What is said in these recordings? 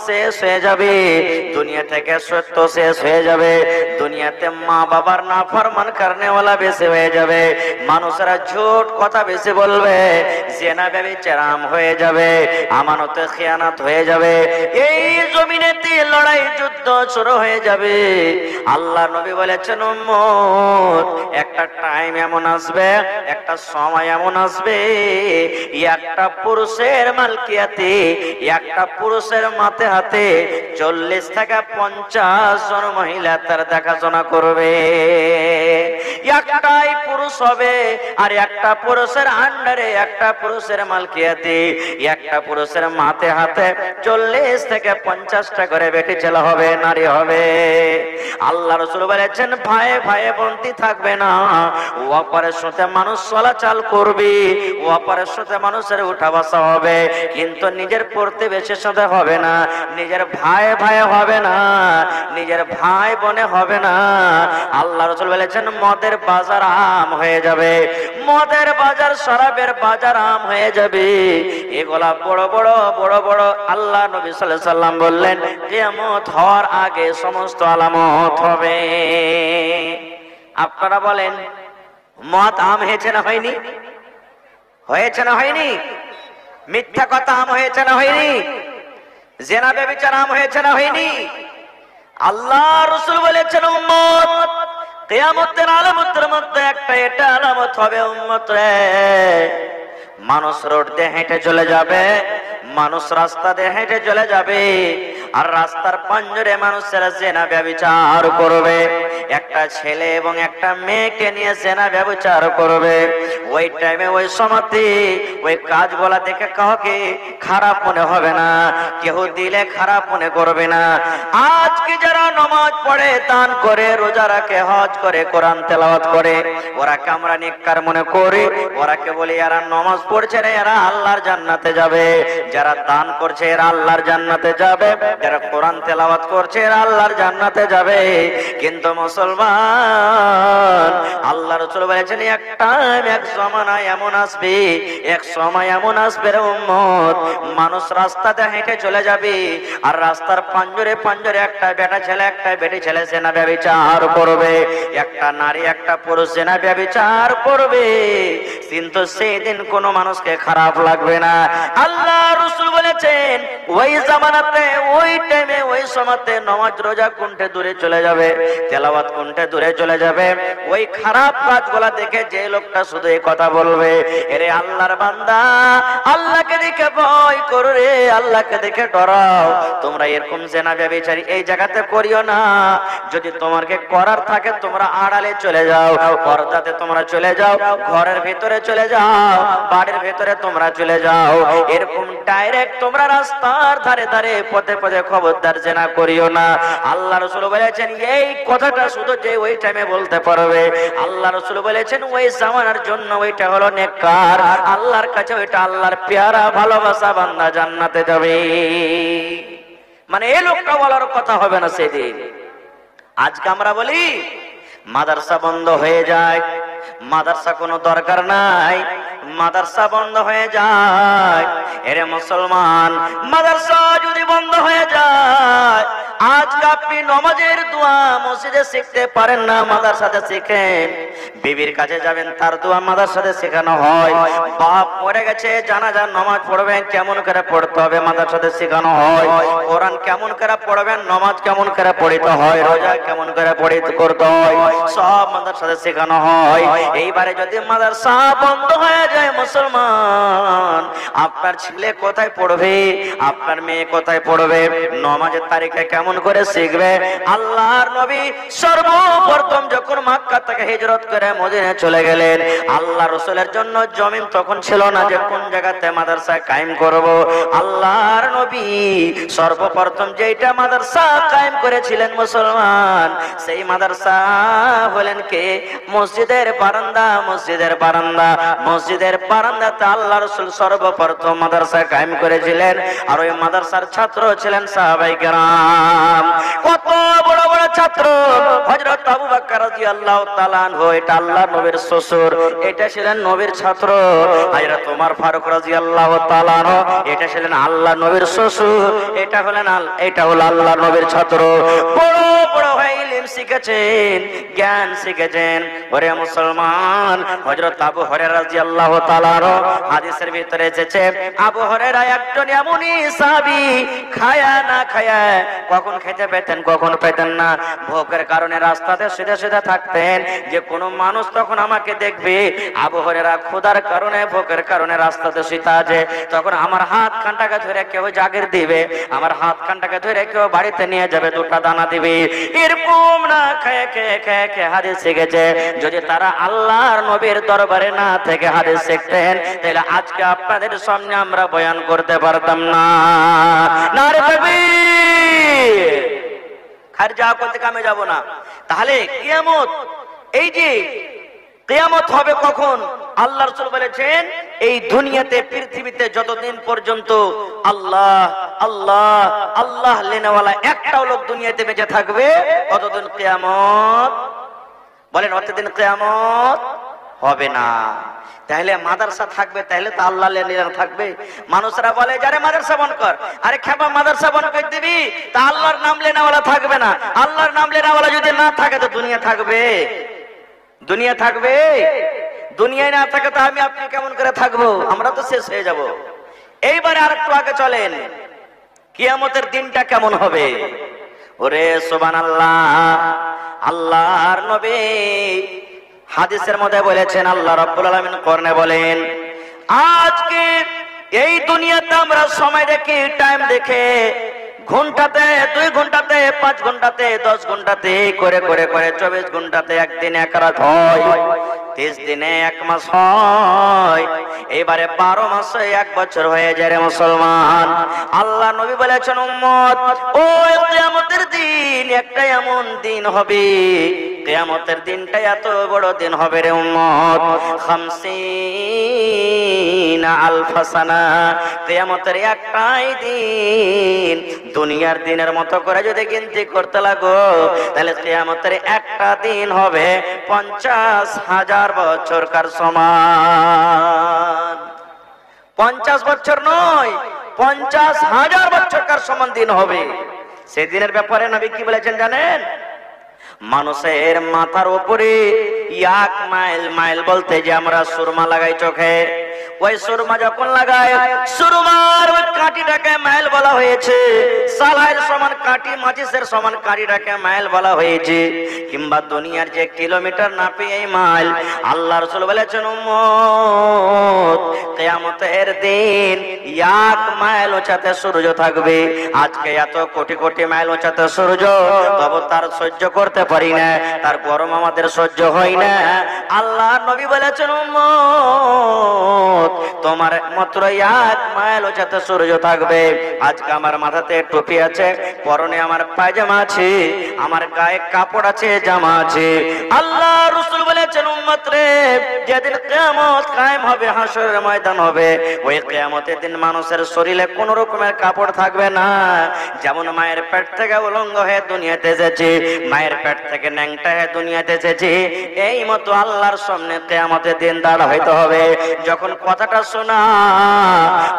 শেষ হয়ে যাবে, দুনিয়া থেকে সত্য শেষ হয়ে যাবে, দুনিয়াতে মা বাবার নাফরমান করনেওয়ালা বেশি হয়ে যাবে, মানুষেরা ঝুট কথা বেশি বলবে, জেনা ব্যভিচার আম হয়ে যাবে, আমানতে খেয়ানত হয়ে যাবে, এই জমিনেতে লড়াই যুদ্ধ শুরু হয়ে যাবে। আল্লাহ নবী বলেছেন, উম্মত একটা টাইম এমন আসবে, একটা সময় এমন আসবে, একটা পুরুষের মালকিয়াতে, একটা পুরুষের মাথে হাতে 40 থেকে 50 জন মহিলা তার দেখাশোনা করবে। একটাই পুরুষ হবে, আর একটা পুরুষের আন্ডারে, একটা পুরুষের মালকিয়াতে, একটা পুরুষের মাথে হাতে 40 থেকে 50টা করে বেটি ছেলে হবে, নারী হবে। আল্লাহ রাসূল বলেছেন, ভাই ভাই বন্তি থাকবে না, ওপারের সাথে মানুষ চলাচল করবে, ওপারের সাথে মানুষের উঠা বসা হবে, কিন্তু নিজের প্রতিবেশীর সাথে হবে না, নিজের ভাই ভাই হবে না, নিজের ভাই বোনে হবে না। আল্লাহ রাসূল বলেছেন, মদের বাজার আম হয়ে যাবে, মদের বাজার, শরাবের বাজার আম হয়ে যাবে। এগুলা বড় বড় বড় বড় আল্লাহ নবী সাল্লাল্লাহু আলাইহি সাল্লাম বললেন, কিয়ামত হওয়ার আগে সমস্ত আলামত হবে। আপনারা বলেন, মদ আম হয়েছে না হয়নি? হয়েছে না হয়নি? মিথ্যা কথা আম হয়েছে না হয়নি? জেনা ব্যভিচার আম হয়েছে না হয়নি? আল্লাহ রাসূল বলেছেন, উম্মত কিয়ামতের আলামতের মধ্যে একটা এটা আলামত হবে, উম্মত রে, মানুষ রোড দিয়ে হেঁটে চলে যাবে, মানুষ রাস্তা দিয়ে হেঁটে চলে যাবে, আর রাস্তার পাঞ্জরে মানুষেরা জেনা ব্যভিচার করবে, একটা ছেলে এবং একটা মেয়েকে নিয়ে জেনা ব্যভিচার করবে। ওই টাইমে, ওই সময়তে, ওই কাজগুলা দেখে কাউকে খারাপ মনে হবে না, কেউ দিলে খারাপ মনে করবে না। আজকে যারা নামাজ পড়ে, দান করে, রোজা রাখে, হজ করে, কোরআন তেলাওয়াত করে, ওরা কে আমরা নেককার মনে করি, ওরা কে বলি এরা নামাজ পড়ছে না, এরা আল্লাহর জান্নাতে যাবে। যারা দান করছে এরা আল্লাহর জান্নাতে যাবে, যারা কোরআন তেলাওয়াত করছে এরা আল্লাহর জান্নাতে যাবে। কিন্তু মুসলমান, আল্লাহ রাসূল বলেছেন, একটা এক জামানা এমন আসবে, এক সময় এমন আসবে রে উম্মত, মানুষ রাস্তাতে হেঁটে চলে যাবে, আর রাস্তার পাঞ্জরে পাঞ্জরে একটা বেটা ছেলে, একটা বেটি ছেলে জেনা ব্যভিচার করবে, একটা নারী একটা পুরুষ জেনা ব্যভিচার করবে, কিন্তু সেই দিন কোনো মানুষকে খারাপ লাগবে না। আল্লাহ রাসূল বলেছেন, ওই জামানাতে, ওই টাইমে, ওই সময়তে নামাজ রোজা কোনটা দূরে চলে যাবে, তেলাওয়াত কোনটা দূরে চলে যাবে। ওই খারাপ কাজগুলা দেখে যে লোকটা শুধু এই কথা বলবে, এরে আল্লাহর বান্দা, আল্লাহকে দেখে ভয় করো রে, আল্লাহকে দেখে ডরাও, তোমরা এরকম জেনা ব্যভিচারী এই জায়গাতে করিও না। যদি তোমাকে করার থাকে, তোমরা আড়ালে চলে যাও, পর্দাতে তোমরা চলে যাও, ঘরের ভিতরে চলে যাও, বাড়ির ভিতরে তোমরা চলে যাও, এরকম ডাইরেক্ট তোমরা রাস্তার ধারে ধারে পথে পথে খবরদার জেনা করিও না। আল্লাহ রাসূল বলেছেন, এই কথাটা শুধু যে ওই টাইমে বলতে পারবে, আল্লাহ রাসূল বলেছেন, ওই জামানার জন্য ওইটা হলো নেককার, আল্লাহর কাছে ওইটা আল্লাহর পেয়ারা ভালোবাসা বান্দা জান্নাতে যাবে। মানে এই লোকটা বলার কথা হবে না সেদিন। আজকে আমরা বলি মাদ্রাসা বন্ধ হয়ে যায়, মাদ্রাসা কোনো দরকার নাই, মাদ্রাসা বন্ধ হয়ে যায়। এরে মুসলমান, মাদ্রাসা যদি বন্ধ হয়ে যায়, আজকে আপনি নামাজের দোয়া মসজিদে শিখতে পারেন না, মাদ্রাসাতে শিখেন। বিবির কাছে যাবেন, তার দোয়া মাদ্রাসাতে শেখানো হয়। বাপ মরে গেছে, জানাজার নামাজ পড়বেন, কেমন করে পড়তে হবে মাদ্রাসাতে শেখানো হয়। কোরআন কেমন করে পড়বেন, নামাজ কেমন করে পড়িতে হয়, রোজা কেমন করে পড়িতে করতে হয়, সব মাদ্রাসাতে শেখানো হয়। এইবারে যদি মাদ্রাসা বন্ধ হয়ে যায়, মুসলমান, আপনার ছেলে কোথায় পড়বে, আপনার মেয়ে কোথায় পড়বে, নামাজের তারিখে কেমন করে শিখবে? আল্লাহর নবী সর্বপ্রথম যখন মক্কা থেকে হিজরত করে মদিনায় চলে গেলেন, আল্লাহ রাসূলের জন্য জমিন তখন ছিল না যে কোন জায়গাতে মাদ্রাসা কায়েম করব। আল্লাহর নবী সর্বপ্রথম যেটা মাদ্রাসা কায়েম করেছিলেন মুসলমান, সেই মাদ্রাসা হলেন কে? মসজিদের বারান্দা, মসজিদের বারান্দা, মসজিদের বারান্দাতে আল্লাহ রাসূল সর্বপ্রথম মাদ্রাসা কায়েম করেছিলেন। আর ওই মাদ্রাসার ছাত্র ছিলেন সাহাবায়ে কেরাম। কত বড় বড় ছাত্র হযরত আবু বকর রাদিয়াল্লাহু তাআলা আনহু, এটা আল্লাহর নবীর শ্বশুর, এটা ছিলেন নবীর ছাত্র। হযরত ওমর ফারুক রাদিয়াল্লাহু তাআলা আনহু, এটা ছিলেন আল্লাহর নবীর শ্বশুর, এটা হলো আল্লাহর নবীর ছাত্র। বড় বড় হয়ে ইলম শিখেছেন, জ্ঞান শিখেছেন। ওরে মুসলমান, হযরত আবু হুরায়রা রাদিয়াল্লাহু তাআলা আনহু, হাদিসের ভিতরে এসেছে আবু হুরায়রা একজন এমনই সাহাবী, খায়া না খায়া, কখন খেতে পেতেন কখন পেতেন না, ভোগের কারণে রাস্তাতে শুয়ে শুয়ে থাকতেন, যে কোনো মানুষ তখন আমাকে দেখবে আবু হুরায়রা ক্ষুধার কারণে ভোগের কারণে রাস্তাতে শুয়ে আছে, তখন আমার হাত খানটাকে ধরে কেউ জাগির দিবে, আমার হাত খানটাকে ধরে কেউ বাড়িতে নিয়ে যাবে, দুটা দানা দিবে। এরকম না খেয়ে খেয়ে খেয়ে খেয়ে হাদিস শিখেছে। যদি তারা আল্লাহর নবীর দরবারে না থেকে হাদিস শিখতেন, তাহলে আজকে আপনাদের সামনে আমরা বয়ান করতে পারতাম না। নারে তাকবীর! খারজা করতে কামে যাব না। তাহলে কিয়ামত, এই যে কিয়ামত হবে কখন? আল্লাহ রাসূল বলেছেন, এই দুনিয়াতে পৃথিবীতে যতদিন পর্যন্ত আল্লাহ আল্লাহ আল্লাহ লেনেওয়ালা একটাও লোক দুনিয়াতে বেঁচে থাকবে, ততদিন কিয়ামত, বলেন অতদিন কিয়ামত হবে না। তাহলে মাদ্রাসা থাকবে, তাহলে তো আল্লাহ লেনেওয়ালা থাকবে। মানুষরা বলে যারে মাদ্রাসা বন্ধ কর, আরে খেপা মাদ্রাসা বন্ধ করে দিবি তা আল্লাহর নাম লেনেওয়ালা থাকবে না। আল্লাহর নাম লেনেওয়ালা যদি না থাকে তো দুনিয়া থাকবে? দুনিয়া থাকবে? দুনিয়ায় না থাকে তো আমি আপনি কেমন করে থাকবো? আমরা তো শেষ হয়ে যাব। এইবারে আরেকটু আগে চলেন, কিয়ামতের দিনটা কেমন হবে? ওরে সুবহানাল্লাহ! আল্লাহর নবী হাদিসের মধ্যে বলেছেন, আল্লাহ রাব্বুল আলামিন কোরআনে বলেন, আজকে এই দুনিয়াতে আমরা সময় দেখি, টাইম দেখে, ঘন্টাতে 2 ঘন্টাতে 5 ঘন্টাতে 10 ঘন্টাতে করে করে করে 24 ঘন্টাতে একদিন এক রাত হয়, 30 দিনে 1 মাস হয়, এবারে 12 মাসে 1 বছর হয়ে যায় রে মুসলমান। আল্লাহ নবী বলেছেন, উম্মত, ওই কিয়ামতের দিন একটা এমন দিন হবে, কিয়ামতের দিনটা এত বড় দিন হবে রে উম্মত, 50 আলফ সানা। কিয়ামতের একটাই দিন, দুনিয়ার দিনের মতো করে যদি গিনতি করতে লাগো, তাহলে কিয়ামতের একটা দিন হবে 50,000 বছরকার সমান। 50 বছর নয়, 50,000 বছরকার সমান দিন হবে। সেদিনের ব্যাপারে নবী কি বলেছেন জানেন? মানুষের মাথার উপরে 1 মাইল, মাইল বলতে যে আমরা সুরমা লাগাই চোখে, ওই সুরমা যখন লাগায়, সুরমার ওই কাঁটিটাকে মাইল বলা হয়েছে। সালাইয়ের সমান কাঁটি, মাচিসের সমান কাঁটিটাকে মাইল বলা হয়েছে। কিংবা দুনিয়ার যে কিলোমিটার নাপি এই মাইল। আল্লাহ রাসূল বলেছেন, উম্মত, কিয়ামতের দিন 1 মাইল উঁচাতে সূর্য থাকবে। আজকে এত কোটি কোটি মাইল উঁচাতে সূর্য, তবে তার সহ্য করতে পারি না, তার গরম আমাদের সহ্য হয় না। আল্লাহ নবী বলেছেন, উম্মত, তোমার মাত্র 1 মাইল উঁচাতে সূর্য থাকবে। আজকে আমার মাথাতে টুপি আছে, পরনে আমার পায়জামা আছে, আমার গায়ে কাপড় আছে, জামা আছে। আল্লাহ রাসূল বলেছেন, উম্মত রে, যেদিন কিয়ামত কায়েম হবে, হাসরের ময়দান হবে, ওই কিয়ামতের দিন মানুষের শরীরে কোন রকমের কাপড় থাকবে না। যেমন মায়ের পেট থেকে উলঙ্গ হয়ে দুনিয়াতে এসেছে, মায়ের পেট থেকে ন্যাংটা হয়ে দুনিয়াতে এসেছে, এই মতো আল্লাহর সামনে কিয়ামতের দিন দাঁড় হইতে হবে। যখন কথাটা শোনা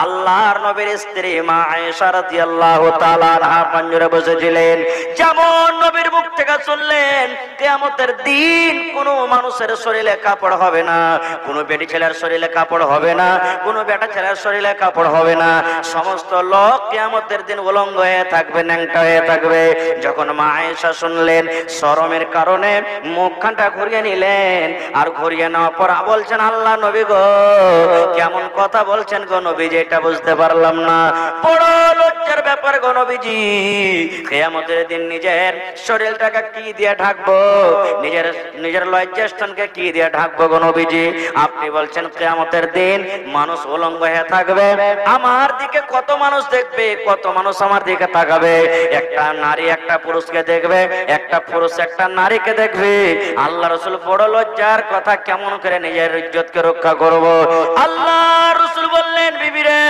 আল্লাহর নবীর স্ত্রী মা আয়েশা রাদিয়াল্লাহু তাআলা আনহা পাঞ্জরে বসেছিলেন, যেমন নবীর মুখ থেকে শুনলেন, কিয়ামতের দিন কোন মানুষের শরীরে কাপড় হবে না, কোন বেটি ছেলের শরীরে কাপড় হবে না, কোন বেটা ছেলের শরীরে কাপড় হবে না, সমস্ত লোক কিয়ামতের দিন উলঙ্গ হয়ে থাকবে, ন্যাংটা হয়ে থাকবে। যখন মা আয়েশা শুনলেন, শরমের কারণে মুখখানটা ঘুরিয়ে নিলেন, আর ঘুরিয়ে নেওয়ার পর বলছেন, আল্লাহ নবী গো, কেমন কথা বলছেন গো নবীজি, এটা বুঝতে পারলাম না, বড় লজ্জার ব্যাপার গো নবীজি। কিয়ামতের দিন নিজের শরীরটাকে কি দিয়ে ঢাকবো, নিজের লজ্জাস্থানকে কি দিয়ে ঢাকবো গো নবীজি? আপনি বলছেন কিয়ামতের দিন মানুষ উলঙ্গ হয়ে থাকবে, আমার দিকে কত মানুষ দেখবে, কত মানুষ আমার দিকে তাকাবে, একটা নারী একটা পুরুষকে দেখবে, একটা পুরুষ একটা নারীকে দেখবে। আল্লাহ রাসূল বড় লজ্জার কথা, কেমন করে নিজের ইজ্জতকে রক্ষা করব? আল্লাহ রাসূল বললেন, বিবি রে,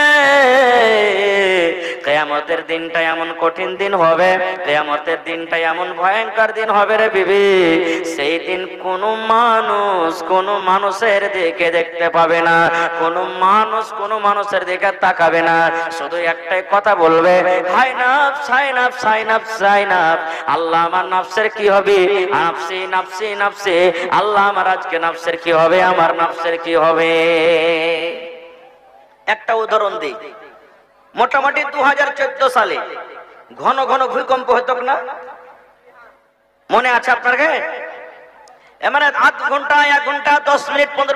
কিয়ামতের দিনটা এমন কঠিন দিন হবে, কিয়ামতের দিনটা এমন ভয়ঙ্কর দিন হবে রে বিবি, সেই দিন কোনো মানুষের দিকে দেখতে পাবে না, কোনো মানুষের দিকে তাকাবে না, শুধু একটাই কথা বলবে, হাই নাফস হাই নাফস হাই নাফস হাই নাফস। আল্লাহ আমার নাফসের কি হবে, নাফসি নাফসি নাফসি। আল্লাহ আমার আজকে নাফসের কি হবে, আমার নাফসের কি হবে। একটা উদাহরণ দিই, মোটামুটি 2014 সালে ঘন ঘন ভূমিকম্প হতো না, মনে আছে আপনার? মানে আধ ঘন্টা 1 ঘন্টা 10 মিনিট 15 মিনিট